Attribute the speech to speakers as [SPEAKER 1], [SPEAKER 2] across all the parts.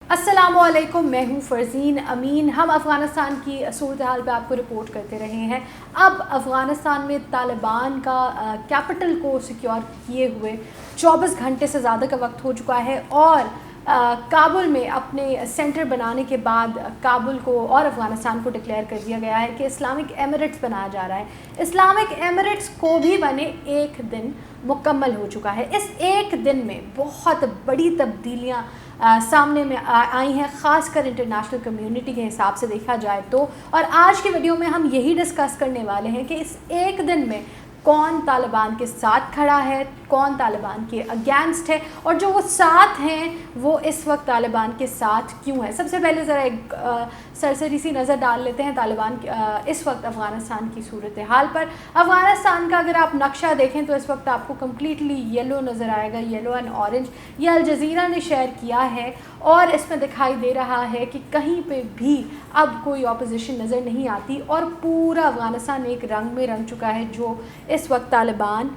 [SPEAKER 1] अस्सलाम वालेकुम, मैं हूँ फ़रज़ीन अमीन। हम अफ़गानिस्तान की सूरत हाल पे आपको रिपोर्ट करते रहे हैं। अब अफ़गानिस्तान में तालिबान का कैपिटल को सिक्योर किए हुए 24 घंटे से ज़्यादा का वक्त हो चुका है और काबुल में अपने सेंटर बनाने के बाद काबुल को और अफ़गानिस्तान को डिक्लेयर कर दिया गया है कि इस्लामिक एमिरेट्स बनाया जा रहा है। इस्लामिक एमिरेट्स को भी बने एक दिन मुकम्मल हो चुका है। इस एक दिन में बहुत बड़ी तब्दीलियाँ सामने में आई हैं, ख़ासकर इंटरनेशनल कम्युनिटी के हिसाब से देखा जाए तो। और आज की वीडियो में हम यही डिस्कस करने वाले हैं कि इस एक दिन में कौन तालिबान के साथ खड़ा है, कौन तालिबान के अगेंस्ट है, और जो वो साथ हैं वो इस वक्त तालिबान के साथ क्यों है। सबसे पहले ज़रा एक सरसरी सी नज़र डाल लेते हैं तालिबान इस वक्त अफ़गानिस्तान की सूरत हाल पर। अफ़गानिस्तान का अगर आप नक्शा देखें तो इस वक्त आपको कम्प्लीटली येलो नज़र आएगा, येलो एंड ऑरेंज। ये अल जज़ीरा ने शेयर किया है और इसमें दिखाई दे रहा है कि कहीं पे भी अब कोई ऑपोजिशन नज़र नहीं आती और पूरा अफ़गानिस्तान एक रंग में रंग चुका है, जो इस वक्त तालिबान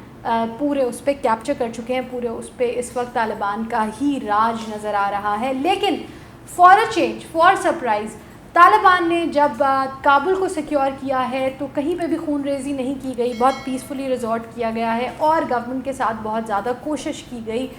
[SPEAKER 1] पूरे उस पर कैप्चर कर चुके हैं। पूरे उस पर इस वक्त तालिबान का ही राज नज़र आ रहा है। लेकिन for a change, for surprise, Taliban ने जब काबुल को सिक्योर किया है तो कहीं पे भी खून रेज़ी नहीं की गई, बहुत पीसफुली रिजॉर्ट किया गया है और गवर्नमेंट के साथ बहुत ज़्यादा कोशिश की गई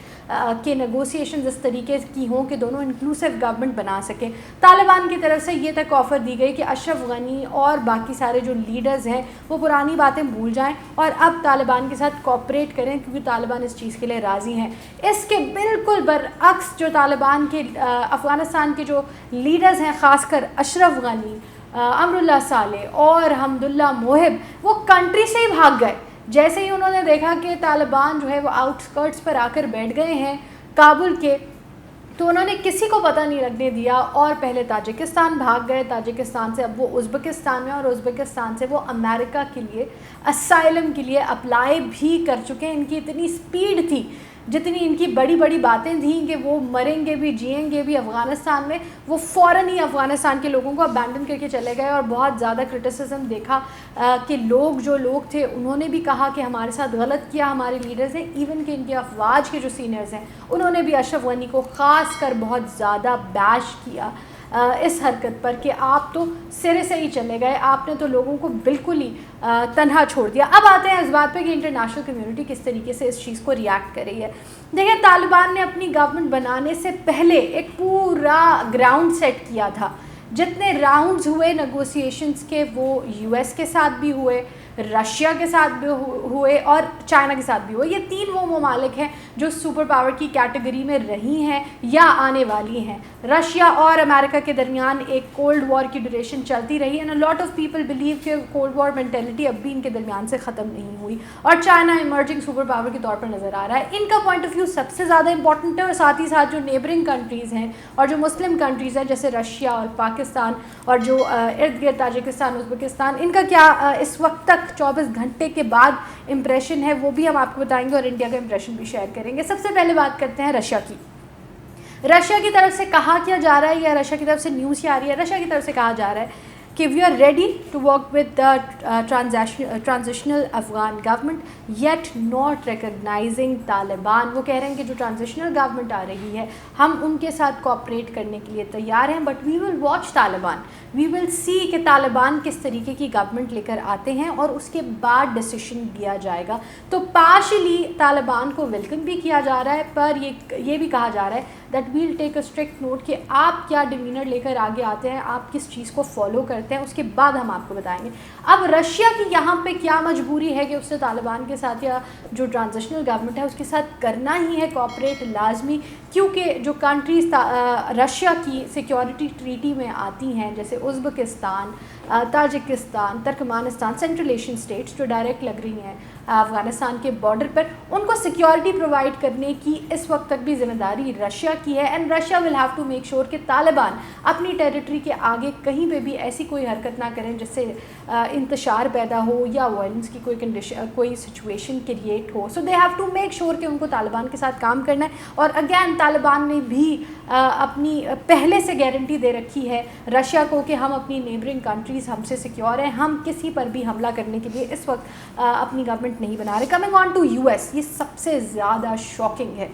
[SPEAKER 1] कि नेगोशिएशन इस तरीके की हों कि दोनों इंक्लूसिव गवर्नमेंट बना सकें। तालिबान की तरफ से ये तक ऑफ़र दी गई कि अशरफ गनी और बाकी सारे जो लीडर्स हैं वो पुरानी बातें भूल जाएं और अब तालिबान के साथ कोऑपरेट करें, क्योंकि तालिबान इस चीज़ के लिए राज़ी हैं। इसके बिल्कुल बरअक्स जो तालिबान के अफ़गानिस्तान के जो लीडर्स हैं, ख़ासकर अशरफ गनी, अमरुल्लाह सालेह और हमदुल्ला मोहिब, वो कंट्री से ही भाग गए। जैसे ही उन्होंने देखा कि तालिबान जो है वो आउटस्कर्ट्स पर आकर बैठ गए हैं काबुल के, तो उन्होंने किसी को पता नहीं लगने दिया और पहले ताजिकिस्तान भाग गए। ताजिकिस्तान से अब वो उज़्बेकिस्तान में और उज़्बेकिस्तान से वो अमेरिका के लिए असाइलम के लिए अप्लाई भी कर चुके हैं। इनकी इतनी स्पीड थी, जितनी इनकी बड़ी बड़ी बातें थी कि वो मरेंगे भी जिएंगे भी अफ़गानिस्तान में, वो फ़ौरन ही अफ़गानिस्तान के लोगों को अबैंडन करके चले गए। और बहुत ज़्यादा क्रिटिसिज्म देखा कि जो लोग थे उन्होंने भी कहा कि हमारे साथ गलत किया हमारे लीडर्स हैं। इवन कि इनके अफवाज के जो सीनियर्स हैं उन्होंने भी अशरफ गनी को ख़ास कर बहुत ज़्यादा बैश किया इस हरकत पर कि आप तो सिरे से ही चले गए, आपने तो लोगों को बिल्कुल ही तन्हा छोड़ दिया। अब आते हैं इस बात पे कि इंटरनेशनल कम्युनिटी किस तरीके से इस चीज़ को रिएक्ट कर रही है। देखिए, तालिबान ने अपनी गवर्नमेंट बनाने से पहले एक पूरा ग्राउंड सेट किया था। जितने राउंड्स हुए नेगोशिएशंस के वो यूएस के साथ भी हुए, रशिया के साथ भी हुए और चाइना के साथ भी हुए। ये तीन वो ममालिक हैं जो सुपर पावर की कैटेगरी में रही हैं या आने वाली हैं। रशिया और अमेरिका के दरमियान एक कोल्ड वॉर की ड्यूरेशन चलती रही and a lot of people believe कि कोल्ड वॉर मेंटेलिटी अब भी इनके दरमियान से ख़त्म नहीं हुई और चाइना इमर्जिंग सुपर पावर के तौर पर नज़र आ रहा है। इनका पॉइंट ऑफ व्यू सबसे ज़्यादा इंपॉर्टेंट है और साथ ही साथ जो नेबरिंग कंट्रीज़ हैं और जो मुस्लिम कंट्रीज़ हैं जैसे रशिया और पाकिस्तान और जो इर्द गिर्द ताजिकिस्तान, उज़्बेकिस्तान, इनका क्या इस वक्त तक 24 घंटे के बाद इम्प्रेशन है वो भी हम आपको बताएंगे और इंडिया का इम्प्रेशन भी शेयर करेंगे। सबसे पहले बात करते हैं रशिया की। रशिया की तरफ से कहा क्या जा रहा है या रशिया की तरफ से न्यूज़ क्या आ रही है? रशिया की तरफ से कहा जा रहा है कि we are ready to work with the transitional Afghan government yet not recognising Taliban. वो कह रहे हैं कि जो ट्रांजिशनल गवर्नमेंट आ रही है हम उनके साथ कोऑपरेट करने के लिए तैयार हैं, but we will watch Taliban, we will see कि तालिबान किस तरीके की गवर्नमेंट लेकर आते हैं और उसके बाद डिसीजन लिया जाएगा। तो पार्शली तालिबान को वेलकम भी किया जा रहा है, पर ये भी कहा जा रहा है that we'll take a strict note कि आप क्या डिमीनर लेकर आगे आते हैं, आप किस चीज़ को फॉलो करते हैं, उसके बाद हम आपको बताएंगे। अब रशिया की यहाँ पे क्या मजबूरी है कि उससे तालिबान के साथ या जो ट्रांजिशनल गवर्नमेंट है उसके साथ करना ही है कोऑपरेट लाजमी, क्योंकि जो कंट्रीज रशिया की सिक्योरिटी ट्रीटी में आती हैं जैसे Uzbekistan, Tajikistan, Turkmenistan, central Asian states जो डायरेक्ट लग रही हैं अफ़गानिस्तान के बॉर्डर पर, उनको सिक्योरिटी प्रोवाइड करने की इस वक्त तक भी जिम्मेदारी रशिया की है। And Russia will have to make sure कि तालिबान अपनी टेरिटरी के आगे कहीं पे भी ऐसी कोई हरकत ना करें जिससे इंतशार पैदा हो या वायलेंस की कोई सिचुएशन क्रिएट हो। So they have to make sure कि उनको तालिबान के साथ काम करना है। और अगेन तालिबान ने भी अपनी पहले से गारंटी दे रखी है रशिया को कि हम अपनी नेबरिंग कंट्रीज़ हमसे सिक्योर हैं, हम किसी पर भी हमला करने के लिए इस वक्त अपनी गवर्नमेंट नहीं बना रहे। कमिंग ऑन टू यूएस, ये सबसे ज़्यादा शॉकिंग है।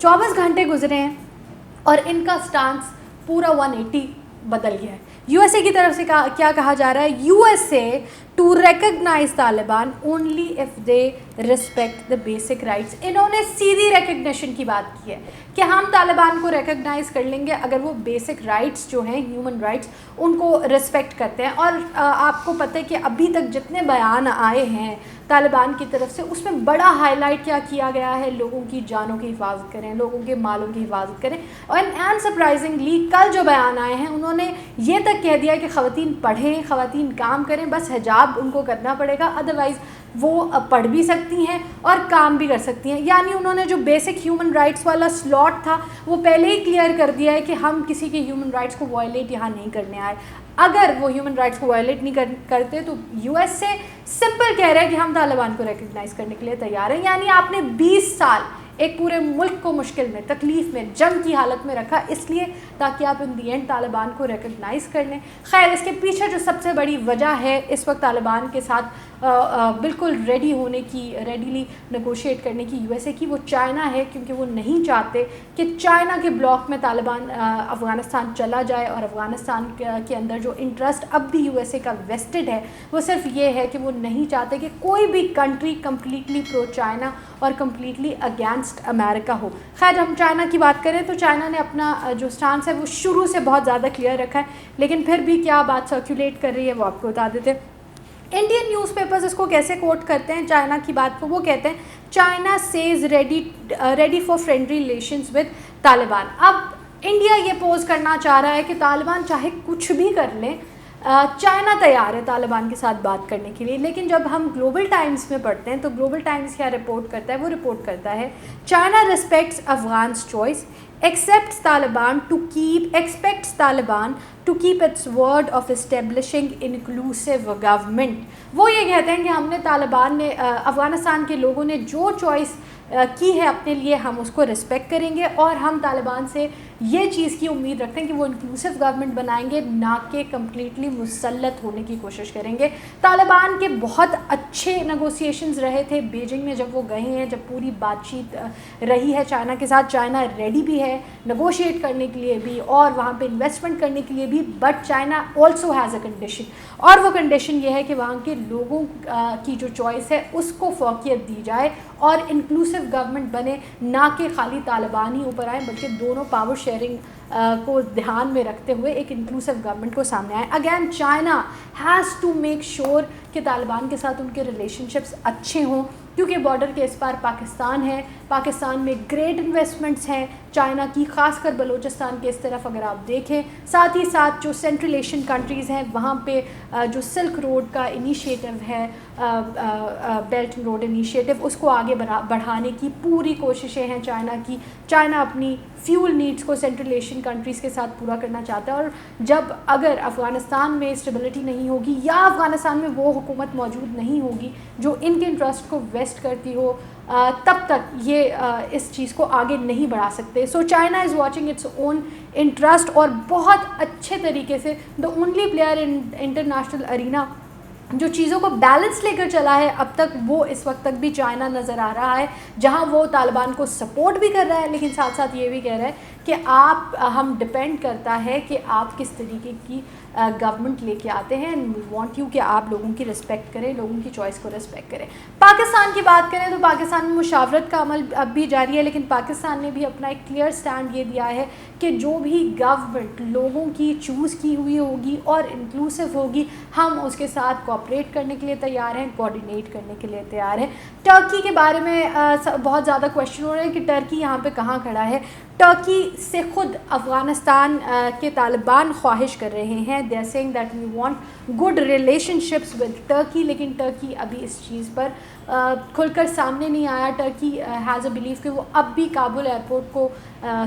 [SPEAKER 1] 24 घंटे गुजरे हैं और इनका स्टांस पूरा 180 बदल गया है। यूएसए की तरफ से क्या कहा जा रहा है, USA to recognise Taliban only if they respect the basic rights. इन्होंने सीधी रिकग्निशन की बात की है कि हम तालिबान को रिकग्नाइज़ कर लेंगे अगर वो बेसिक राइट्स जो हैं, ह्यूमन राइट्स, उनको रिस्पेक्ट करते हैं। और आपको पता है कि अभी तक जितने बयान आए हैं तालिबान की तरफ से, उसमें बड़ा हाईलाइट क्या किया गया है, लोगों की जानों की हिफाजत करें, लोगों के मालों की हिफाजत करें। और अनसरप्राइजिंगली कल जो बयान आए हैं उन्होंने ये तक कह दिया कि ख़वातीन पढ़ें, ख़वातीन काम करें, बस हिजाब उनको करना पड़ेगा, अदरवाइज़ वो पढ़ भी सकती हैं और काम भी कर सकती हैं। यानी उन्होंने जो बेसिक ह्यूमन राइट्स वाला स्लॉट था वो पहले ही क्लियर कर दिया है कि हम किसी के ह्यूमन राइट्स को वायलेट यहाँ नहीं करने आए। अगर वो ह्यूमन राइट्स को वायलेट नहीं करते तो यूएस से सिंपल कह रहे हैं कि हम तालिबान को रिकग्नाइज़ करने के लिए तैयार हैं। यानी आपने 20 साल एक पूरे मुल्क को मुश्किल में, तकलीफ़ में, जंग की हालत में रखा, इसलिए ताकि आप इन दी एंड तालिबान को रिकग्नाइज़ कर लें। खैर, इसके पीछे जो सबसे बड़ी वजह है इस वक्त तालिबान के साथ बिल्कुल रेडीली नेगोशिएट करने की यूएसए की, वो चाइना है, क्योंकि वो नहीं चाहते कि चाइना के ब्लॉक में तालिबान अफ़गानिस्तान चला जाए। और अफ़गानिस्तान के अंदर जो इंटरेस्ट अब भी यूएसए का वेस्टेड है वो सिर्फ ये है कि वो नहीं चाहते कि कोई भी कंट्री कम्प्लीटली प्रो चाइना और कम्प्लीटली अगेंस्ट अमेरिका हो। खैर, हम चाइना की बात करें तो चाइना ने अपना जो स्टांस है वो शुरू से बहुत ज़्यादा क्लियर रखा है, लेकिन फिर भी क्या बात सर्कुलेट कर रही है वो आपको बता देते हैं। इंडियन न्यूज़पेपर्स इसको कैसे कोट करते हैं चाइना की बात को, वो कहते हैं China says ready for friendly relations with Taliban. अब इंडिया ये पोज करना चाह रहा है कि तालिबान चाहे कुछ भी कर लें, चाइना तैयार है तालिबान के साथ बात करने के लिए। लेकिन जब हम ग्लोबल टाइम्स में पढ़ते हैं तो ग्लोबल टाइम्स क्या रिपोर्ट करता है, वो रिपोर्ट करता है China respects Afghans choice, expects Taliban to keep its word of establishing inclusive government। वो ये कहते हैं कि हमने तालिबान ने, अफ़गानिस्तान के लोगों ने जो चॉइस की है अपने लिए, हम उसको रिस्पेक्ट करेंगे और हम तालिबान से ये चीज़ की उम्मीद रखते हैं कि वो इंक्लूसिव गवर्नमेंट बनाएंगे, ना कि कम्प्लीटली मुसल्लत होने की कोशिश करेंगे। तालिबान के बहुत अच्छे नेगोशिएशंस रहे थे बीजिंग में जब वो गए हैं, जब पूरी बातचीत रही है चाइना के साथ। चाइना रेडी भी है नेगोशिएट करने के लिए भी और वहाँ पे इन्वेस्टमेंट करने के लिए भी, but China also has a condition, और वो कंडीशन ये है कि वहाँ के लोगों की जो चॉइस है उसको फौकियत दी जाए और इंक्लूसिव गवर्नमेंट बने, ना कि खाली तालिबान ही ऊपर आए, बल्कि दोनों पावर शेयरिंग को ध्यान में रखते हुए एक इंक्लूसिव गवर्नमेंट को सामने आए। Again China has to make sure कि तालिबान के साथ उनके रिलेशनशिप्स अच्छे हों, क्योंकि बॉर्डर के इस पार पाकिस्तान है, पाकिस्तान में ग्रेट इन्वेस्टमेंट्स हैं चाइना की, ख़ासकर बलूचिस्तान के इस तरफ अगर आप देखें। साथ ही साथ जो सेंट्रल एशियन कंट्रीज़ हैं वहाँ पे जो सिल्क रोड का इनिशिएटिव है, बेल्ट एंड रोड इनिशिएटिव, उसको आगे बढ़ाने की पूरी कोशिशें हैं चाइना की। चाइना अपनी फ्यूल नीड्स को सेंट्रल एशियन कंट्रीज़ के साथ पूरा करना चाहता है, और जब अगर अफ़गानिस्तान में स्टेबिलिटी नहीं होगी या अफ़गानिस्तान में वो हुकूमत मौजूद नहीं होगी जो इनके इंटरेस्ट को वेस्ट करती हो, तब तक ये इस चीज़ को आगे नहीं बढ़ा सकते। So China is watching its own interest, और बहुत अच्छे तरीके से the only player in international arena जो चीज़ों को बैलेंस लेकर चला है अब तक, वो इस वक्त तक भी चाइना नज़र आ रहा है, जहां वो तालिबान को सपोर्ट भी कर रहा है, लेकिन साथ साथ ये भी कह रहा है कि हम डिपेंड करता है कि आप किस तरीके की गवर्नमेंट लेके आते हैं, एंड वी वांट यू कि आप लोगों की रिस्पेक्ट करें, लोगों की चॉइस को रिस्पेक्ट करें। पाकिस्तान की बात करें तो पाकिस्तान में मुशावरत का अमल अब भी जारी है, लेकिन पाकिस्तान ने भी अपना एक क्लियर स्टैंड ये दिया है कि जो भी गवर्नमेंट लोगों की चूज़ की हुई होगी और इंक्लूसिव होगी, हम उसके साथ कोऑपरेट करने के लिए तैयार हैं, कोऑर्डिनेट करने के लिए तैयार हैं। टर्की के बारे में बहुत ज़्यादा क्वेश्चन हो रहे हैं कि टर्की यहाँ पे कहाँ खड़ा है। टर्की से ख़ुद अफ़गानिस्तान के तालिबान ख्वाहिश कर रहे हैं, they are saying that we want good relationships with Turkey, लेकिन टर्की अभी इस चीज़ पर खुलकर सामने नहीं आया। टर्की हैज़ अ बिलीव कि वो अब भी काबुल एयरपोर्ट को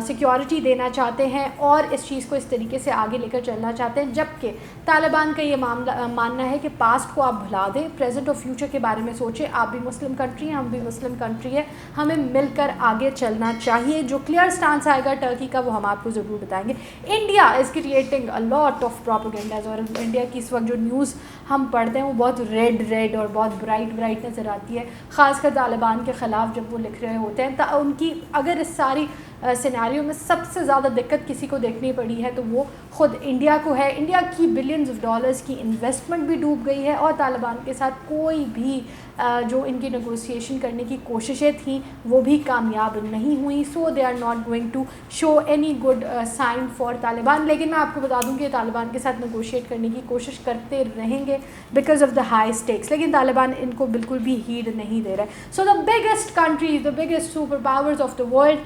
[SPEAKER 1] सिक्योरिटी देना चाहते हैं और इस चीज़ को इस तरीके से आगे लेकर चलना चाहते हैं, जबकि तालिबान का ये मानना है कि पास्ट को आप भुला दें, प्रेजेंट और फ्यूचर के बारे में सोचें। आप भी मुस्लिम कंट्री हैं, हम भी मुस्लिम कंट्री है, हमें मिलकर आगे चलना चाहिए। जो क्लियर स्टांस आएगा टर्की का वो हम आपको ज़रूर बताएंगे। India is creating a lot of propagandas, और इंडिया की इस वक्त जो न्यूज़ हम पढ़ते हैं वो बहुत रेड और बहुत ब्राइट नज़र आती है, ख़ासकर तालिबान के ख़िलाफ़ जब वो लिख रहे होते हैं। उनकी अगर इस सारी सिनेरियो में सबसे ज़्यादा दिक्कत किसी को देखनी पड़ी है तो वो ख़ुद इंडिया को है। इंडिया की बिलियंस ऑफ डॉलर्स की इन्वेस्टमेंट भी डूब गई है और तालिबान के साथ कोई भी जो इनकी नेगोशिएशन करने की कोशिशें थीं वो भी कामयाब नहीं हुई। So they are not going to show any good sign for Taliban. लेकिन मैं आपको बता दूं कि तालिबान के साथ नेगोशिएट करने की कोशिश करते रहेंगे because of the high stakes, लेकिन तालिबान इनको बिल्कुल भी हीड नहीं दे रहे। So the biggest countries, the biggest super powers of the world,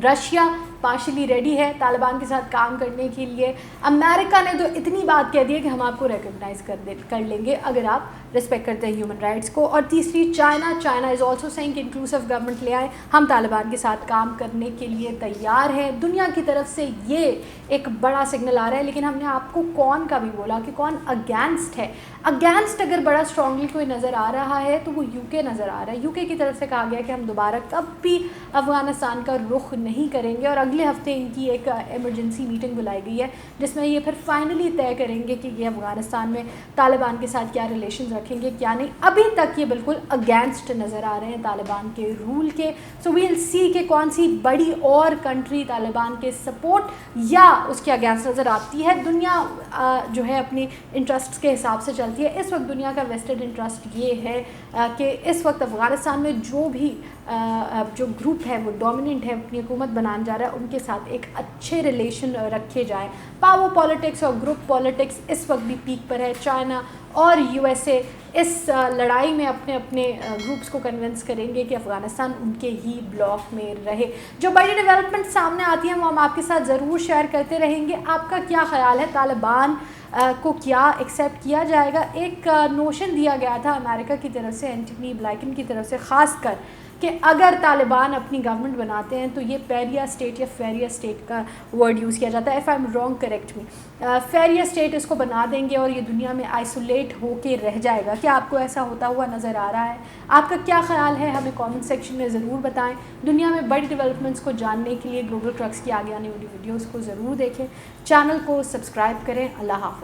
[SPEAKER 1] Russia partially ready है तालिबान के साथ काम करने के लिए। अमेरिका ने तो इतनी बात कह दी है कि हम आपको रिकग्नाइज़ कर लेंगे अगर आप रिस्पेक्ट करते हैं ह्यूमन राइट्स को। और तीसरी चाइना इज़ ऑल्सो सेइंग कि इंक्लूसिव गवर्नमेंट ले आए, हम तालिबान के साथ काम करने के लिए तैयार हैं। दुनिया की तरफ से ये एक बड़ा सिग्नल आ रहा है, लेकिन हमने आपको कौन का भी बोला कि कौन अगेंस्ट है। अगेंस्ट अगर बड़ा स्ट्रांगली कोई नज़र आ रहा है तो वो यूके नज़र आ रहा है। यूके की तरफ से कहा गया कि हम दोबारा कब भी अफ़गानिस्तान का रुख नहीं करेंगे और अगले हफ्ते इनकी एक इमरजेंसी मीटिंग बुलाई गई है जिसमें ये फिर फाइनली तय करेंगे कि ये अफ़गानिस्तान में तालिबान के साथ क्या रिलेशन रखेंगे क्या नहीं। अभी तक ये बिल्कुल अगेंस्ट नज़र आ रहे हैं तालिबान के रूल के। सो वी विल सी कि कौन सी बड़ी और कंट्री तालिबान के सपोर्ट या उसके अगेंस्ट नज़र आती है। दुनिया जो है अपनी इंटरेस्ट के हिसाब से चलती है। इस वक्त दुनिया का वेस्टेड इंटरेस्ट ये है कि इस वक्त अफ़गानिस्तान में जो भी जो ग्रुप है वो डोमिनेंट है, अपनी हुकूमत बनाने जा रहा है, उनके साथ एक अच्छे रिलेशन रखे जाएँ। पावर पॉलिटिक्स और ग्रुप पॉलिटिक्स इस वक्त भी पीक पर है। चाइना और यूएसए इस लड़ाई में अपने अपने ग्रुप्स को कन्विंस करेंगे कि अफ़गानिस्तान उनके ही ब्लॉक में रहे। जो बड़ी डेवलपमेंट सामने आती हैं वो हम आपके साथ ज़रूर शेयर करते रहेंगे। आपका क्या ख़्याल है, तालिबान को क्या एक्सेप्ट किया जाएगा? एक नोशन दिया गया था अमेरिका की तरफ से, एंटनी ब्लिंकन की तरफ से ख़ास कर, कि अगर तालिबान अपनी गवर्नमेंट बनाते हैं तो ये पेरिया स्टेट या फेरिया स्टेट का वर्ड यूज़ किया जाता है, if I am wrong correct me, फेरिया स्टेट इसको बना देंगे और ये दुनिया में आइसोलेट होके रह जाएगा। क्या आपको ऐसा होता हुआ नज़र आ रहा है? आपका क्या ख़्याल है हमें कमेंट सेक्शन में ज़रूर बताएं। दुनिया में बड़ी डेवलपमेंट्स को जानने के लिए ग्लोबल ट्रक्स की आगे आने वाली वीडियोज़ को ज़रूर देखें, चैनल को सब्सक्राइब करें। अल्लाह हाफ़िज़।